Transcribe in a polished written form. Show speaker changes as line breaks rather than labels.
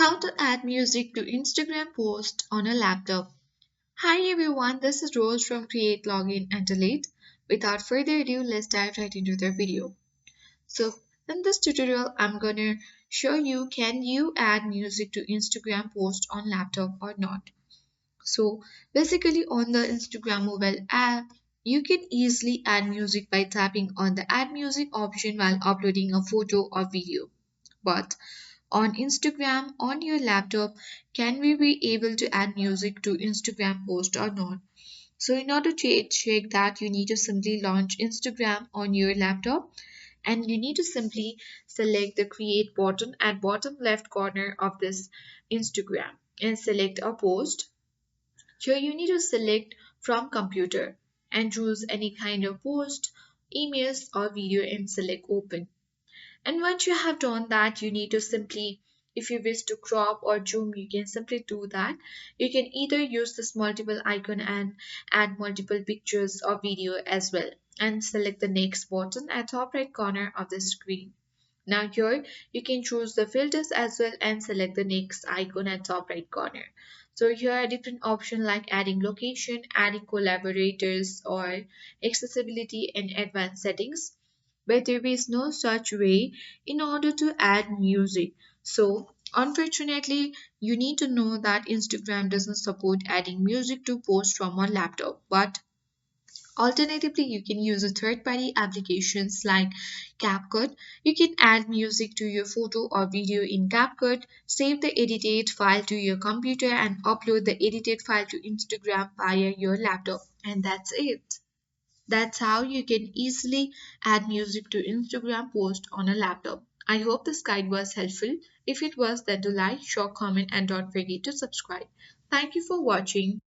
How to add music to Instagram post on a laptop. Hi everyone, this is Rose from Create Login and Delete. Without further ado, let's dive right into the video. So in this tutorial, I'm gonna show you can you add music to Instagram post on laptop or not. So basically on the Instagram mobile app, you can easily add music by tapping on the add music option while uploading a photo or video. But on Instagram on your laptop, can we be able to add music to Instagram post or not? So in order to check that, you need to simply launch Instagram on your laptop and you need to simply select the create button at bottom left corner of this Instagram and select a post. Here you need to select from computer and choose any kind of post, emails or video and select open. And once you have done that, you need to simply, if you wish to crop or zoom, you can simply do that. You can either use this multiple icon and add multiple pictures or video as well. And select the next button at top right corner of the screen. Now here you can choose the filters as well and select the next icon at top right corner. So here are different options like adding location, adding collaborators or accessibility and advanced settings. But there is no such way in order to add music. So unfortunately, you need to know that Instagram doesn't support adding music to post from a laptop. But alternatively, you can use a third-party applications like CapCut. You can add music to your photo or video in CapCut, save the edited file to your computer, and upload the edited file to Instagram via your laptop. And that's it. That's how you can easily add music to Instagram post on a laptop. I hope this guide was helpful. If it was, then do like, share, comment, and don't forget to subscribe. Thank you for watching.